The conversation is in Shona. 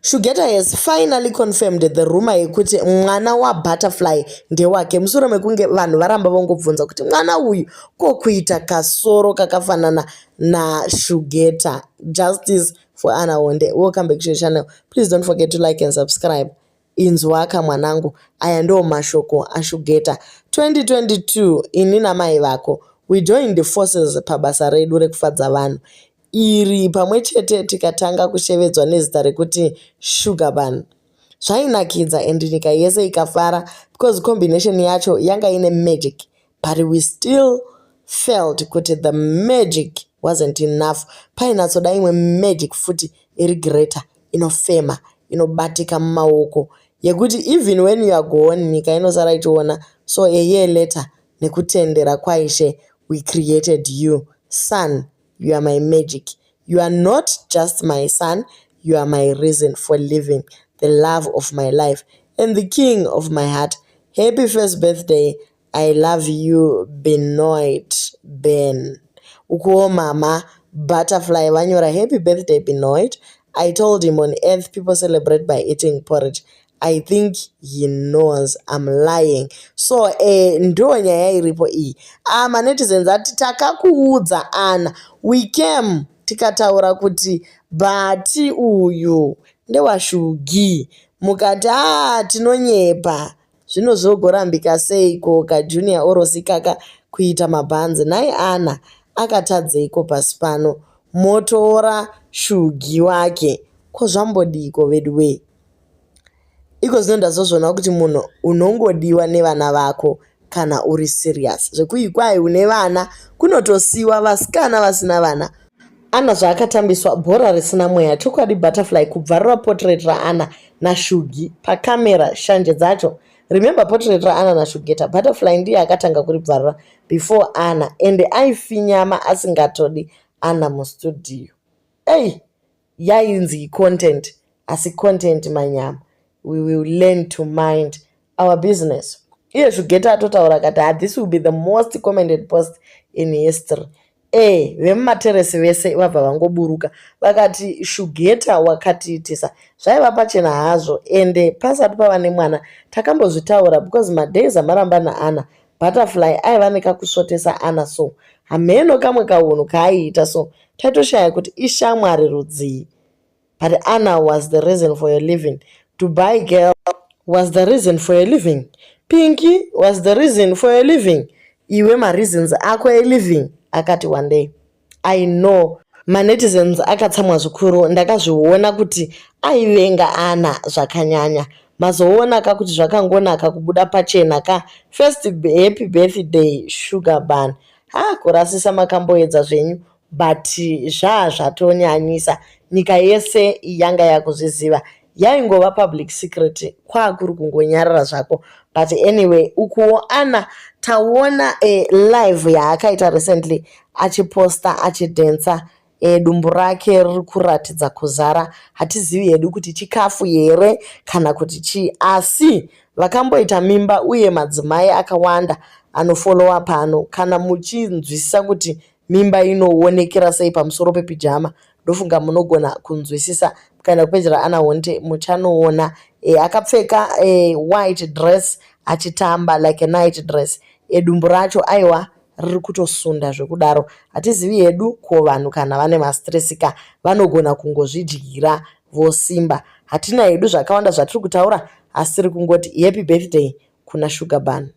Shugeta has finally confirmed the rumor yekuti mwana wa Butterfly ndewake, mushure mekunge vanhu varamba vongobvunza kuti mwana uyu kokuita kasoro kakafanana naShugeta. Justice for Anna Honde. Welcome back to your channel. Please don't forget to like and subscribe. Inzwaka mwanangu, aya ndo mashoko aShugeta. 2022 ini namai vako we joined the forces pabasa redu rekufadza vanhu. Iri pamwe chete tikatanga kushevedzwa nezita rekuti Sugar Bun. Zvainakidza and nyika yese ikafara because combination yacho yanga ine magic, but we still felt kuti the magic wasn't enough. Painatsoda imwe magic futi iri greater, inofema, inobatika mumaoko, yekuti even when you are gone nyika inosara ichiona. So a year later, nekutendera kwaishe, we created you. Son, you are my magic. You are not just my son, you are my reason for living, the love of my life, and the king of my heart. Happy first birthday. I love you, Benoit Ben. Ukuo mama, Butterfly vanyora happy birthday, Benoit. I told him on earth people celebrate by eating porridge. I think he knows I'm lying. So ndo nyaya iripo iyi. Netizens ati takakuudza Anna. We came tikataura kuti bati uyu ndewashugi. Mukati tinonyepa. Zvino zvogorambika seiko kaJunior orosi kaka kuita mabhanzi. Nai Anna akatadzeiko pasi pano. Motora Shugi wake. Kozvambodiko vedwe. Iko zvinonda zozvona kuti munhu unongodiwa nevana vako kana uri serious. Zvekuikwai une vana kunotosiwa vasikana vasina vana. Anna zvaakatambiswa bhora risina mweya. Chokwadi Butterfly kubvarura portrait raAnna naShugi pakamera shanje dzacho. Remember portrait raAnna naShugeta, Butterfly ndiye akatanga kuribvarura before Anna, and aifinyama asingatodi Anna mustudio. Yainzi content, asi content manyama. We will learn to mind our business. Iye Shugeta atotaura kati this will be the most commented post in history. Vemumateresi vese vabva vangoburuka vakati Shugeta wakatiitisa. Zvaiva pachena hazvo, ende pasati pava nemwana takambozvitaura because madays amaramba naAnna, Butterfly aiva nekakusvotesa Anna, so hameno kamwe kaunhu kaaiita, so taitoshaya kuti ishamwari rudzii. But Anna was the reason for your living. Dubai girl was the reason for your living. Pinky was the reason for your living. Iwe ma reasons ako e living. Akati one day. I know. Manetizens akatsamwa zvikuru. Ndakazviona kuti aivenga Anna zvakanyanya. Mazoona kakuti zvakangonaka kubuda pachena ka. First happy birthday Sugar Bun. Kurasisa makamboedza zvenyu. But zvatonyanyisa. Nyika yese yanga yakuzviziva. Yaingova public secret kwakuri kungonyarara zvako. But anyway, ukuo Anna taona live yaakaita recently achiposta achidensa, dumbu rake riri kuratidza kuzara. Hatizivi hedu kuti chikafu here kana kuti chii, asi vakamboita mimba uye madzimai akawanda anofollowa pano. Kana muchinzwisisa kuti mimba inoonekera sei pamusoro pepijama, ndofunga munogona kunzwisisa kana kupeji raAnna Honde muchanoona. Akapfeka white dress achitamba like a night dress. Dumbu racho aiwa riri kutosunda zvekudaro. Hatizivi hedu ko vanhu kana vane mastresika vanogona kungozvidyira vosimba. Hatina hedu zvakawanda zvatiri kutaura, asi tiri kungoti happy birthday kuna Sugar Bun.